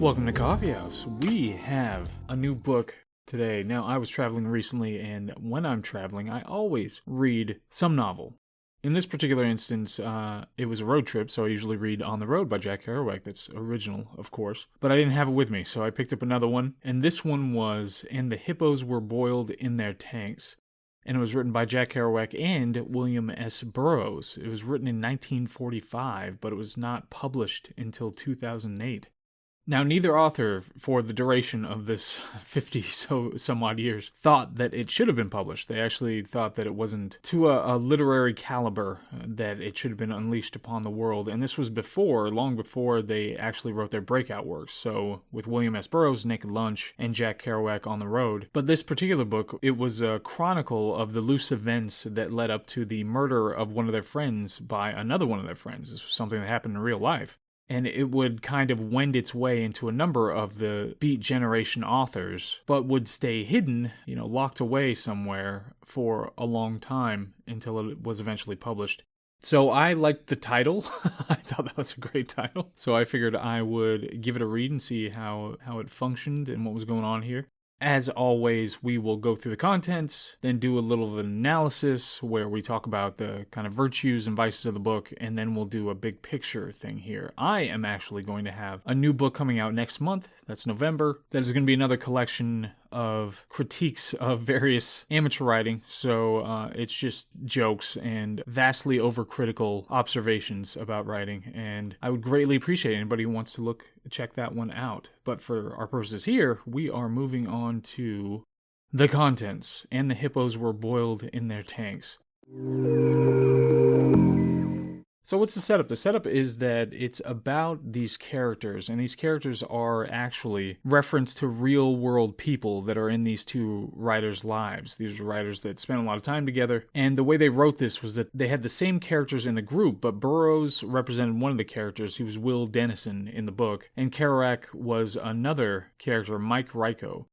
Welcome to Coffee House. We have a new book today. Now, I was traveling recently, and when I'm traveling, I always read some novel. In this particular instance, it was a road trip, so I usually read On the Road by Jack Kerouac. That's original, of course. But I didn't have it with me, so I picked up another one. And this one was And the Hippos Were Boiled in Their Tanks. And it was written by Jack Kerouac and William S. Burroughs. It was written in 1945, but it was not published until 2008. Now, neither author, for the duration of this some odd years, thought that it should have been published. They actually thought that it wasn't to a literary caliber that it should have been unleashed upon the world. And this was long before they actually wrote their breakout works. So with William S. Burroughs' Naked Lunch and Jack Kerouac On the Road. But this particular book, it was a chronicle of the loose events that led up to the murder of one of their friends by another one of their friends. This was something that happened in real life. And it would kind of wend its way into a number of the Beat Generation authors, but would stay hidden, locked away somewhere for a long time until it was eventually published. So I liked the title. I thought that was a great title. So I figured I would give it a read and see how it functioned and what was going on here. As always, we will go through the contents, then do a little of an analysis where we talk about the kind of virtues and vices of the book, and then we'll do a big picture thing here. I am actually going to have a new book coming out next month. That's November. That is going to be another collection of critiques of various amateur writing. So it's just jokes and vastly overcritical observations about writing. And I would greatly appreciate anybody who wants to check that one out. But for our purposes here, we are moving on to the contents. And the hippos were boiled in their tanks. So what's the setup? The setup is that it's about these characters, and these characters are actually reference to real-world people that are in these two writers' lives. These are writers that spent a lot of time together, and the way they wrote this was that they had the same characters in the group, but Burroughs represented one of the characters. He was Will Dennison in the book, and Kerouac was another character, Mike Ryko.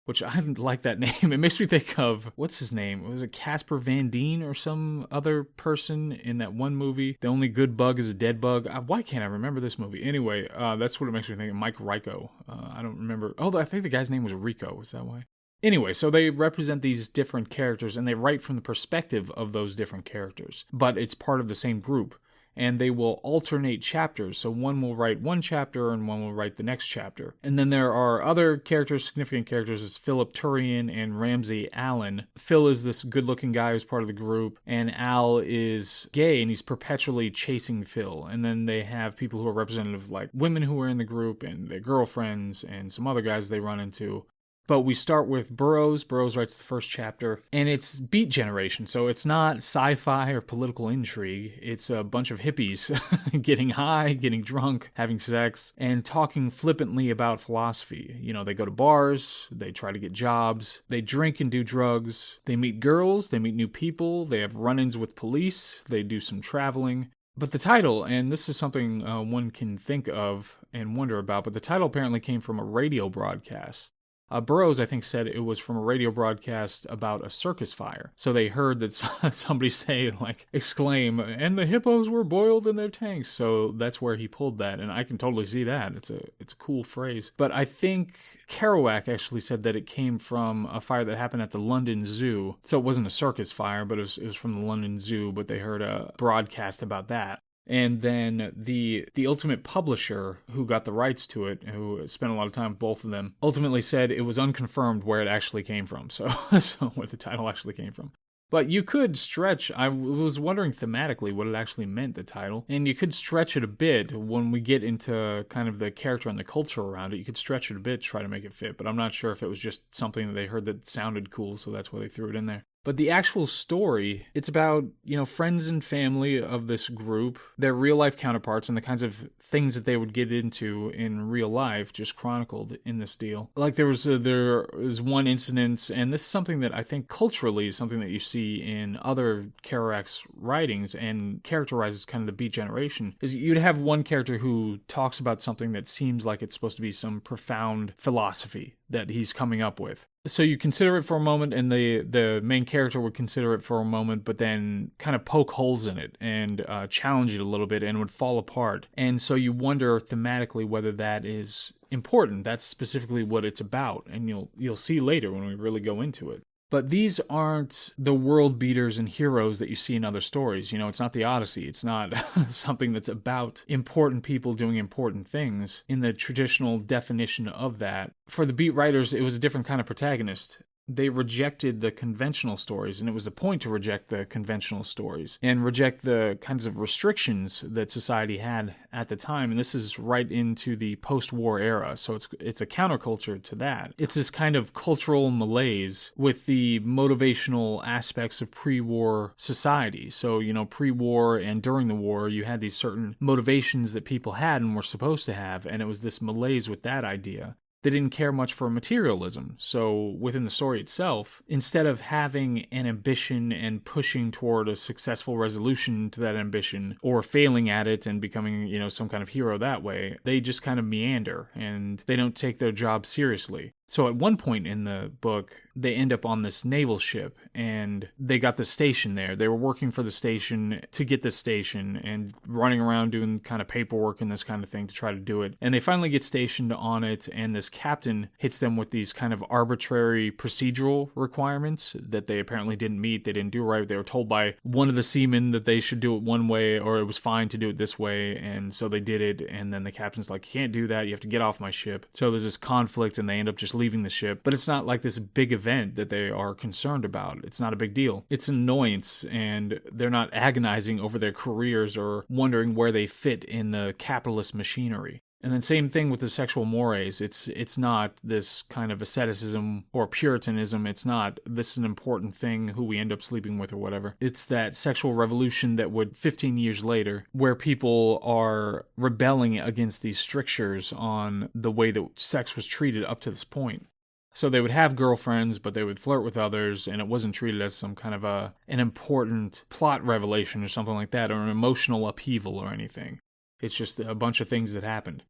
Which I didn't like that name. It makes me think of, what's his name? Was it Casper Van Dien or some other person in that one movie? The only good bug is a dead bug. Why can't I remember this movie? Anyway, that's what it makes me think of, Mike Ryko. I don't remember. Oh, I think the guy's name was Rico. Is that why? Anyway, so they represent these different characters, and they write from the perspective of those different characters. But it's part of the same group. And they will alternate chapters. So one will write one chapter and one will write the next chapter. And then there are other characters, significant characters, as Philip Turian and Ramsey Allen. Phil is this good-looking guy who's part of the group, and Al is gay, and he's perpetually chasing Phil. And then they have people who are representative, like women who are in the group and their girlfriends and some other guys they run into. But we start with Burroughs. Burroughs writes the first chapter, and it's Beat Generation, so it's not sci-fi or political intrigue. It's a bunch of hippies getting high, getting drunk, having sex, and talking flippantly about philosophy. They go to bars, they try to get jobs, they drink and do drugs, they meet girls, they meet new people, they have run-ins with police, they do some traveling. But the title, and this is something one can think of and wonder about, but the title apparently came from a radio broadcast. Burroughs, I think, said it was from a radio broadcast about a circus fire. So they heard that somebody exclaim, and the hippos were boiled in their tanks. So that's where he pulled that, and I can totally see that. It's a cool phrase. But I think Kerouac actually said that it came from a fire that happened at the London Zoo. So it wasn't a circus fire, but it was from the London Zoo, but they heard a broadcast about that. And then the ultimate publisher who got the rights to it, who spent a lot of time with both of them, ultimately said it was unconfirmed where it actually came from. So where the title actually came from. But you could stretch, I was wondering thematically what it actually meant, the title, and you could stretch it a bit when we get into kind of the character and the culture around it. You could stretch it a bit to try to make it fit, but I'm not sure if it was just something that they heard that sounded cool, so that's why they threw it in there. But the actual story, it's about, friends and family of this group, their real-life counterparts, and the kinds of things that they would get into in real life, just chronicled in this deal. Like there was one incident, and this is something that I think culturally is something that you see in other Kerouac's writings and characterizes kind of the Beat Generation, is you'd have one character who talks about something that seems like it's supposed to be some profound philosophy. that he's coming up with. So you consider it for a moment, and the main character would consider it for a moment, but then kind of poke holes in it and challenge it a little bit, and it would fall apart. And so you wonder thematically whether that is important. That's specifically what it's about, and you'll see later when we really go into it. But these aren't the world beaters and heroes that you see in other stories. It's not the Odyssey. It's not something that's about important people doing important things in the traditional definition of that. For the beat writers, it was a different kind of protagonist. They rejected the conventional stories, and it was the point to reject the conventional stories and reject the kinds of restrictions that society had at the time. And this is right into the post-war era, so it's a counterculture to that. It's this kind of cultural malaise with the motivational aspects of pre-war society. So, pre-war and during the war, you had these certain motivations that people had and were supposed to have, and it was this malaise with that idea. They didn't care much for materialism. So within the story itself, instead of having an ambition and pushing toward a successful resolution to that ambition, or failing at it and becoming, some kind of hero that way, they just kind of meander and they don't take their job seriously. So at one point in the book, they end up on this naval ship, and they got the station there. They were working for the station to get this station and running around doing kind of paperwork and this kind of thing to try to do it. And they finally get stationed on it, and this captain hits them with these kind of arbitrary procedural requirements that they apparently didn't meet. They didn't do right. They were told by one of the seamen that they should do it one way, or it was fine to do it this way, and so they did it. And then the captain's like, "You can't do that. You have to get off my ship." So there's this conflict, and they end up just leaving the ship. But it's not like this big event that they are concerned about. It's not a big deal. It's an annoyance, and they're not agonizing over their careers or wondering where they fit in the capitalist machinery. And then same thing with the sexual mores. It's not this kind of asceticism or puritanism. It's not, this is an important thing, who we end up sleeping with or whatever. It's that sexual revolution that would, 15 years later, where people are rebelling against these strictures on the way that sex was treated up to this point. So they would have girlfriends, but they would flirt with others, and it wasn't treated as some kind of an important plot revelation or something like that, or an emotional upheaval or anything. It's just a bunch of things that happened.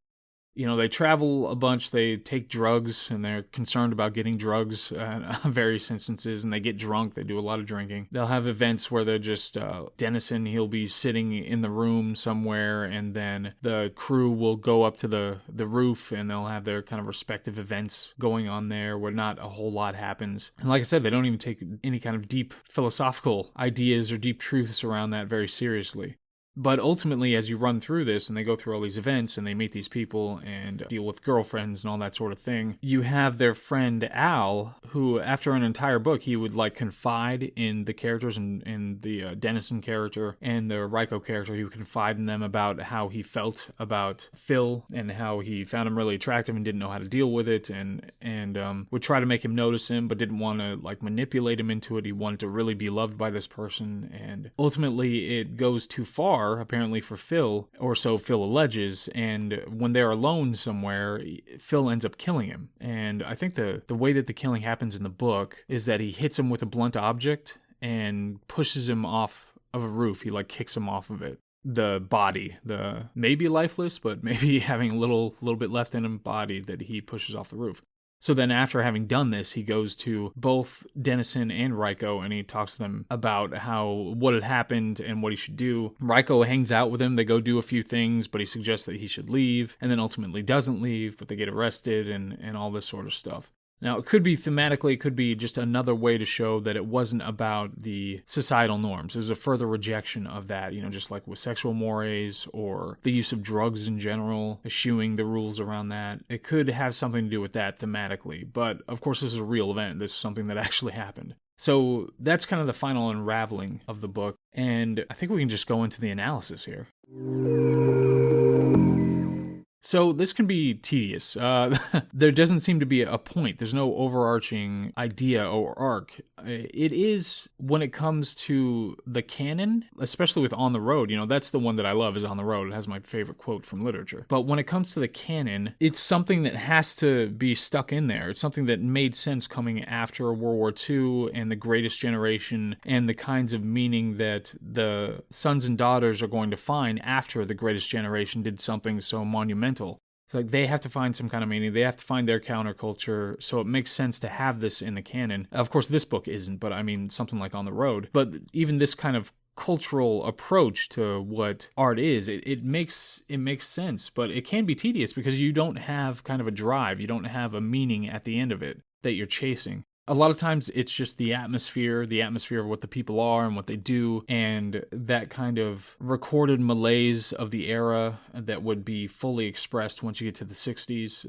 They travel a bunch, they take drugs, and they're concerned about getting drugs in various instances, and they get drunk, they do a lot of drinking. They'll have events where they're just, Dennison, he'll be sitting in the room somewhere, and then the crew will go up to the roof, and they'll have their kind of respective events going on there where not a whole lot happens. And like I said, they don't even take any kind of deep philosophical ideas or deep truths around that very seriously. But ultimately, as you run through this and they go through all these events and they meet these people and deal with girlfriends and all that sort of thing, you have their friend Al, who after an entire book, he would confide in the characters and the Dennison character and the Ryko character. He would confide in them about how he felt about Phil and how he found him really attractive and didn't know how to deal with it, and would try to make him notice him but didn't want to manipulate him into it. He wanted to really be loved by this person, and ultimately it goes too far, apparently, for Phil, or so Phil alleges, and when they're alone somewhere, Phil ends up killing him. And I think the way that the killing happens in the book is that he hits him with a blunt object and pushes him off of a roof. He kicks him off of it. The body, the maybe lifeless, but maybe having a little bit left in him body that he pushes off the roof. So then after having done this, he goes to both Dennison and Ryko, and he talks to them about what had happened and what he should do. Ryko hangs out with him. They go do a few things, but he suggests that he should leave, and then ultimately doesn't leave, but they get arrested and all this sort of stuff. Now, it could be thematically, it could be just another way to show that it wasn't about the societal norms. There's a further rejection of that, just like with sexual mores or the use of drugs in general, eschewing the rules around that. It could have something to do with that thematically, but of course this is a real event. This is something that actually happened. So that's kind of the final unraveling of the book, and I think we can just go into the analysis here. So this can be tedious. There doesn't seem to be a point. There's no overarching idea or arc. It is, when it comes to the canon, especially with On the Road, that's the one that I love, is On the Road. It has my favorite quote from literature. But when it comes to the canon, it's something that has to be stuck in there. It's something that made sense coming after World War II and the Greatest Generation and the kinds of meaning that the sons and daughters are going to find after the Greatest Generation did something so monumental. It's like they have to find some kind of meaning. They have to find their counterculture. So it makes sense to have this in the canon. Of course, this book isn't, but I mean, something like On the Road. But even this kind of cultural approach to what art is, it makes sense, but it can be tedious because you don't have kind of a drive. You don't have a meaning at the end of it that you're chasing. A lot of times it's just the atmosphere of what the people are and what they do, and that kind of recorded malaise of the era that would be fully expressed once you get to the 60s.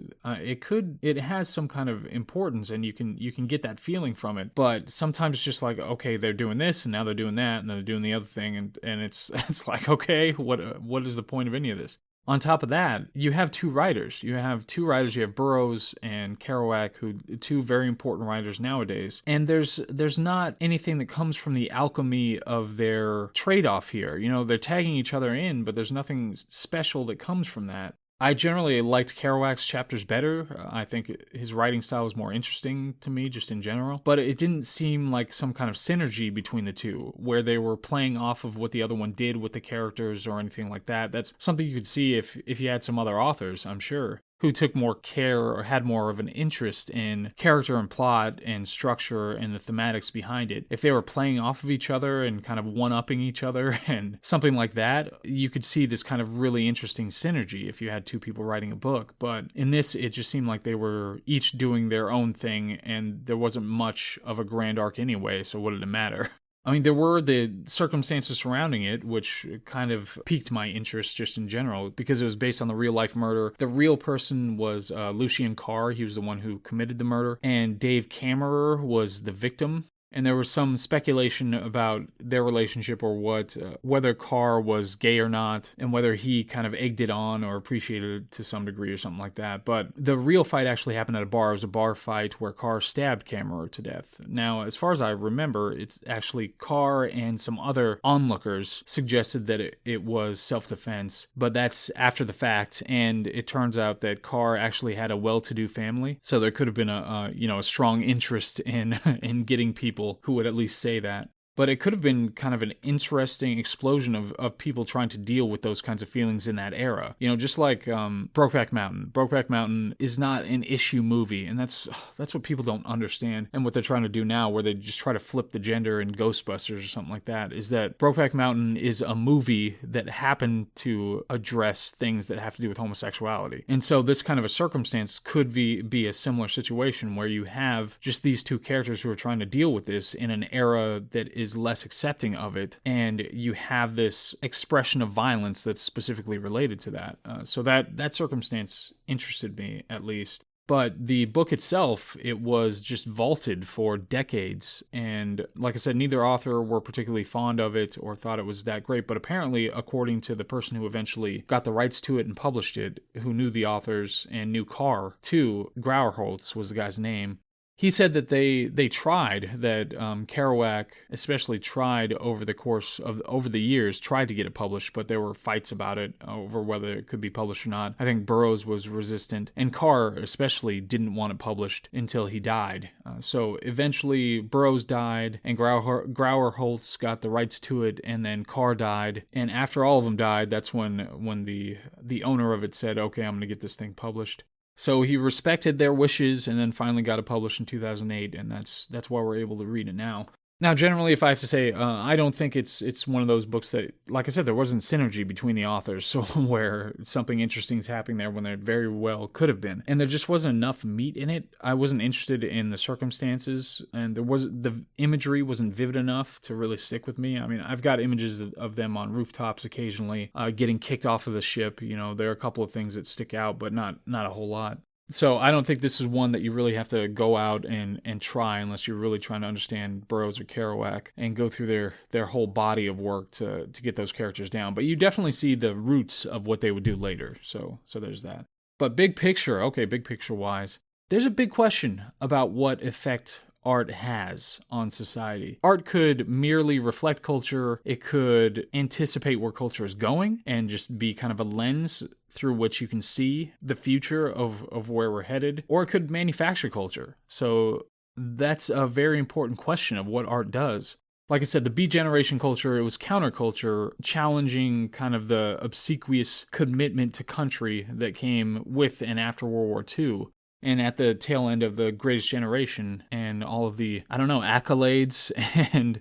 It has some kind of importance, and you can get that feeling from it, but sometimes it's just like, okay, they're doing this, and now they're doing that, and they're doing the other thing, and it's like, okay, what is the point of any of this? On top of that, you have two writers. You have Burroughs and Kerouac, who two very important writers nowadays. And there's not anything that comes from the alchemy of their trade-off here. You know, they're tagging each other in, but there's nothing special that comes from that. I generally liked Kerouac's chapters better. I think his writing style was more interesting to me, just in general. But it didn't seem like some kind of synergy between the two, where they were playing off of what the other one did with the characters or anything like that. That's something you could see if you had some other authors, I'm sure, who took more care or had more of an interest in character and plot and structure and the thematics behind it. If they were playing off of each other and kind of one-upping each other and something like that, you could see this kind of really interesting synergy if you had two people writing a book. But in this, it just seemed like they were each doing their own thing, and there wasn't much of a grand arc anyway, so what did it matter? I mean, there were the circumstances surrounding it, which kind of piqued my interest just in general, because it was based on the real-life murder. The real person was Lucien Carr. He was the one who committed the murder. And Dave Kammerer was the victim. And there was some speculation about their relationship or whether Carr was gay or not, and whether he kind of egged it on or appreciated it to some degree or something like that. But the real fight actually happened at a bar. It was a bar fight where Carr stabbed Kammerer to death. Now, as far as I remember, it's actually Carr and some other onlookers suggested that it was self-defense, but that's after the fact, and it turns out that Carr actually had a well-to-do family, so there could have been a strong interest in getting people who would at least say that. But it could have been kind of an interesting explosion of people trying to deal with those kinds of feelings in that era. You know, just like Brokeback Mountain. Brokeback Mountain is not an issue movie, and that's what people don't understand. And what they're trying to do now, where they just try to flip the gender in Ghostbusters or something like that, is that Brokeback Mountain is a movie that happened to address things that have to do with homosexuality. And so this kind of a circumstance could be a similar situation where you have just these two characters who are trying to deal with this in an era that is less accepting of it, and you have this expression of violence that's specifically related to that. So that circumstance interested me, at least. But the book itself, it was just vaulted for decades, and like I said, neither author were particularly fond of it or thought it was that great, but apparently, according to the person who eventually got the rights to it and published it, who knew the authors and knew Carr too, Grauerholtz was the guy's name, he said that they tried, that Kerouac especially tried over the years, tried to get it published, but there were fights about it over whether it could be published or not. I think Burroughs was resistant, and Carr especially didn't want it published until he died. So eventually Burroughs died, and Grauerholtz got the rights to it, and then Carr died. And after all of them died, that's when the owner of it said, okay, I'm going to get this thing published. So he respected their wishes and then finally got it published in 2008, and that's why we're able to read it now. Now, generally, if I have to say, I don't think it's one of those books that, like I said, there wasn't synergy between the authors, so where something interesting is happening there when there very well could have been. And there just wasn't enough meat in it. I wasn't interested in the circumstances, and the imagery wasn't vivid enough to really stick with me. I mean, I've got images of them on rooftops occasionally, getting kicked off of the ship. You know, there are a couple of things that stick out, but not a whole lot. So I don't think this is one that you really have to go out and try unless you're really trying to understand Burroughs or Kerouac and go through their whole body of work to get those characters down. But you definitely see the roots of what they would do later. So there's that. But big picture wise, there's a big question about what effect art has on society. Art could merely reflect culture. It could anticipate where culture is going and just be kind of a lens through which you can see the future of where we're headed. Or it could manufacture culture. So that's a very important question of what art does. Like I said, the Beat Generation culture, it was counterculture, challenging kind of the obsequious commitment to country that came with and after World War II. And at the tail end of the Greatest Generation and all of the, accolades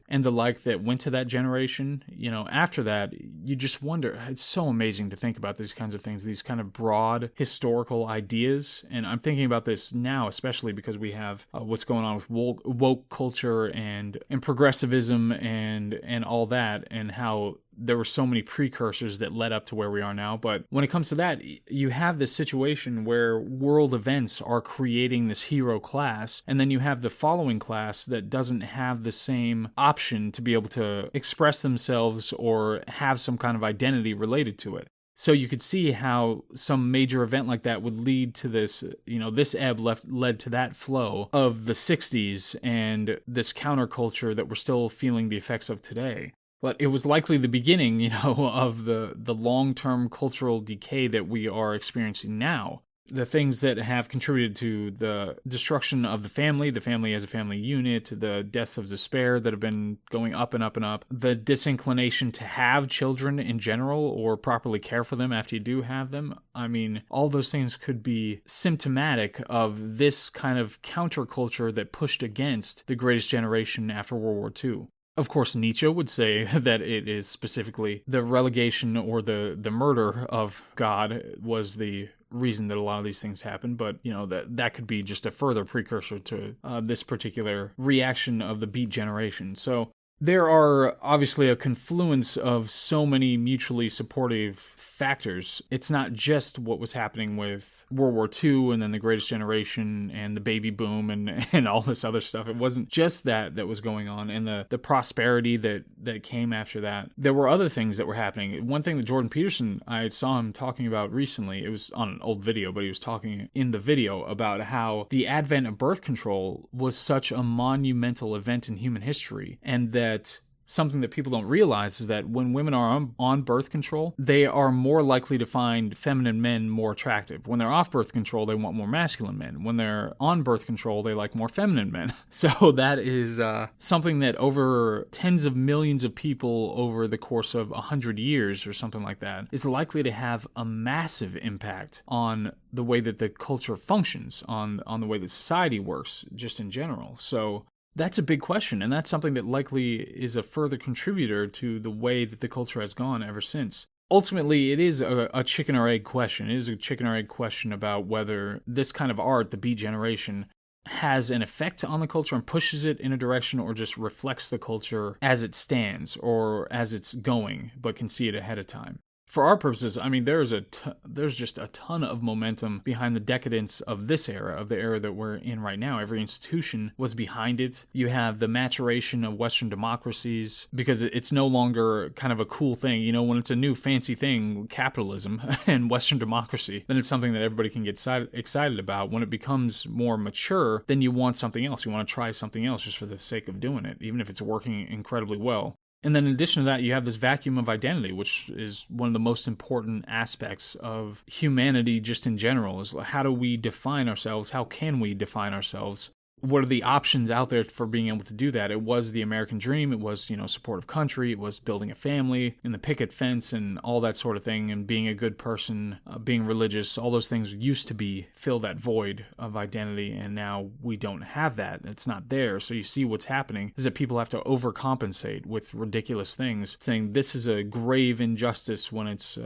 and the like that went to that generation, after that, you just wonder, it's so amazing to think about these kinds of things, these kind of broad historical ideas. And I'm thinking about this now, especially because we have what's going on with woke culture and progressivism and all that, and how there were so many precursors that led up to where we are now. But when it comes to that, you have this situation where world events are creating this hero class, and then you have the following class that doesn't have the same option to be able to express themselves or have some kind of identity related to it. So you could see how some major event like that would lead to this, this ebb led to that flow of the 60s and this counterculture that we're still feeling the effects of today. But it was likely the beginning, of the long-term cultural decay that we are experiencing now. The things that have contributed to the destruction of the family as a family unit, the deaths of despair that have been going up and up and up, the disinclination to have children in general or properly care for them after you do have them. I mean, all those things could be symptomatic of this kind of counterculture that pushed against the Greatest Generation after World War II. Of course, Nietzsche would say that it is specifically the relegation or the murder of God was the reason that a lot of these things happen, but that could be just a further precursor to this particular reaction of the Beat Generation. So there are obviously a confluence of so many mutually supportive factors. It's not just what was happening with World War II and then the Greatest Generation and the baby boom and all this other stuff. It wasn't just that was going on and the prosperity that came after that. There were other things that were happening. One thing that Jordan Peterson, I saw him talking about recently, it was on an old video, but he was talking in the video about how the advent of birth control was such a monumental event in human history, and that something that people don't realize is that when women are on birth control, they are more likely to find feminine men more attractive. When they're off birth control, they want more masculine men. When they're on birth control, they like more feminine men. So that is something that over tens of millions of people over the course of 100 years or something like that is likely to have a massive impact on the way that the culture functions, on the way that society works, just in general. So that's a big question, and that's something that likely is a further contributor to the way that the culture has gone ever since. Ultimately, it is a chicken or egg question. It is a chicken or egg question about whether this kind of art, the Beat Generation, has an effect on the culture and pushes it in a direction, or just reflects the culture as it stands or as it's going, but can see it ahead of time. For our purposes, I mean, there's just a ton of momentum behind the decadence of this era, of the era that we're in right now. Every institution was behind it. You have the maturation of Western democracies, because it's no longer kind of a cool thing. When it's a new fancy thing, capitalism and Western democracy, then it's something that everybody can get excited about. When it becomes more mature, then you want something else. You want to try something else just for the sake of doing it, even if it's working incredibly well. And then in addition to that, you have this vacuum of identity, which is one of the most important aspects of humanity just in general, is how do we define ourselves? How can we define ourselves? What are the options out there for being able to do that? It was the American dream. It was, supportive country. It was building a family and the picket fence and all that sort of thing, and being a good person, being religious. All those things used to fill that void of identity, and now we don't have that. It's not there. So you see what's happening is that people have to overcompensate with ridiculous things, saying this is a grave injustice when it's,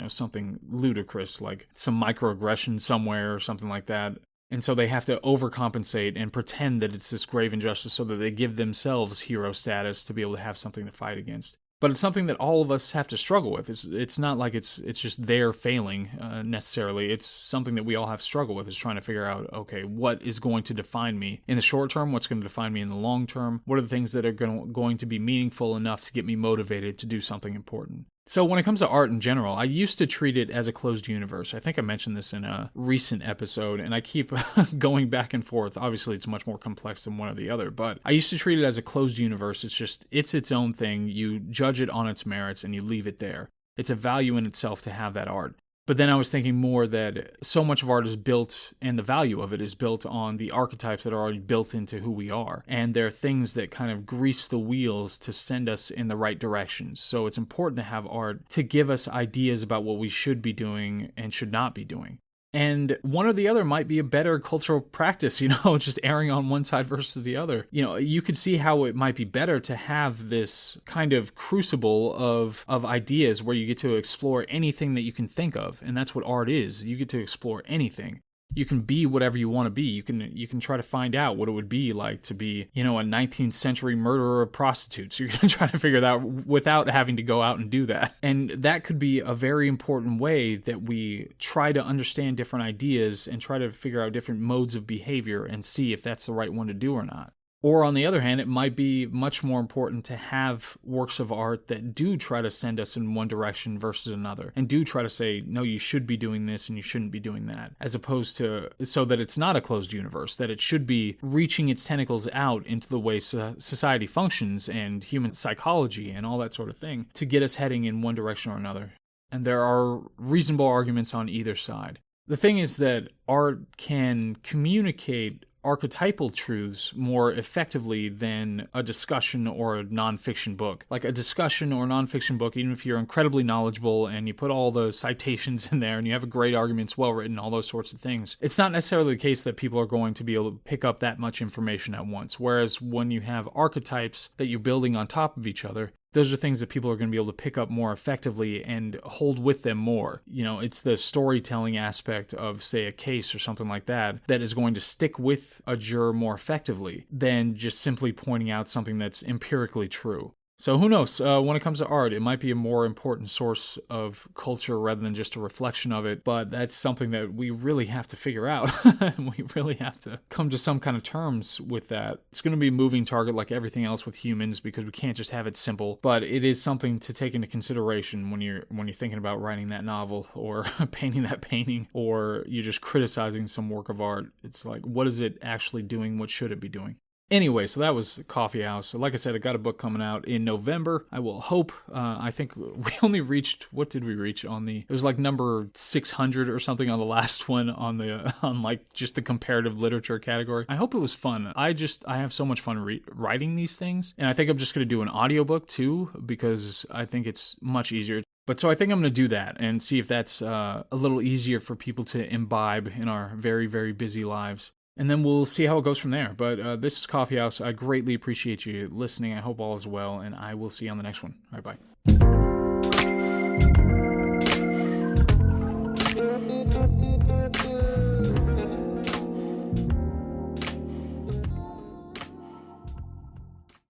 something ludicrous, like some microaggression somewhere or something like that. And so they have to overcompensate and pretend that it's this grave injustice so that they give themselves hero status to be able to have something to fight against. But it's something that all of us have to struggle with. It's not like it's just their failing necessarily. It's something that we all have to struggle with, is trying to figure out, okay, what is going to define me in the short term? What's going to define me in the long term? What are the things that are going to be meaningful enough to get me motivated to do something important? So when it comes to art in general, I used to treat it as a closed universe. I think I mentioned this in a recent episode, and I keep going back and forth. Obviously, it's much more complex than one or the other, but I used to treat it as a closed universe. It's its own thing. You judge it on its merits, and you leave it there. It's a value in itself to have that art. But then I was thinking more that so much of art is built, and the value of it is built on the archetypes that are already built into who we are. And there are things that kind of grease the wheels to send us in the right directions. So it's important to have art to give us ideas about what we should be doing and should not be doing. And one or the other might be a better cultural practice, just erring on one side versus the other. You could see how it might be better to have this kind of crucible of ideas where you get to explore anything that you can think of. And that's what art is. You get to explore anything. You can be whatever you want to be. You can try to find out what it would be like to be, a 19th century murderer of prostitutes. You're going to try to figure that out without having to go out and do that. And that could be a very important way that we try to understand different ideas and try to figure out different modes of behavior and see if that's the right one to do or not. Or on the other hand, it might be much more important to have works of art that do try to send us in one direction versus another, and do try to say, no, you should be doing this and you shouldn't be doing that, as opposed to, so that it's not a closed universe, that it should be reaching its tentacles out into the way society functions and human psychology and all that sort of thing to get us heading in one direction or another. And there are reasonable arguments on either side. The thing is that art can communicate archetypal truths more effectively than a discussion or a nonfiction book. Like a discussion or a nonfiction book, even if you're incredibly knowledgeable and you put all the citations in there and you have a great arguments, well written, all those sorts of things, it's not necessarily the case that people are going to be able to pick up that much information at once. Whereas when you have archetypes that you're building on top of each other, those are things that people are going to be able to pick up more effectively and hold with them more. It's the storytelling aspect of, say, a case or something like that is going to stick with a juror more effectively than just simply pointing out something that's empirically true. So who knows, when it comes to art, it might be a more important source of culture rather than just a reflection of it, but that's something that we really have to figure out. We really have to come to some kind of terms with that. It's going to be a moving target like everything else with humans because we can't just have it simple, but it is something to take into consideration when you're thinking about writing that novel or painting that painting, or you're just criticizing some work of art. It's like, what is it actually doing? What should it be doing? Anyway, so that was KawFee Haus. So like I said, I got a book coming out in November. I will hope, I think we only reached, what did we reach on it was like number 600 or something on the last one on like just the comparative literature category. I hope it was fun. I have so much fun writing these things. And I think I'm just going to do an audiobook too, because I think it's much easier. But so I think I'm going to do that and see if that's a little easier for people to imbibe in our very, very busy lives. And then we'll see how it goes from there. But this is KawFee Haus. I greatly appreciate you listening. I hope all is well, and I will see you on the next one. All right, bye.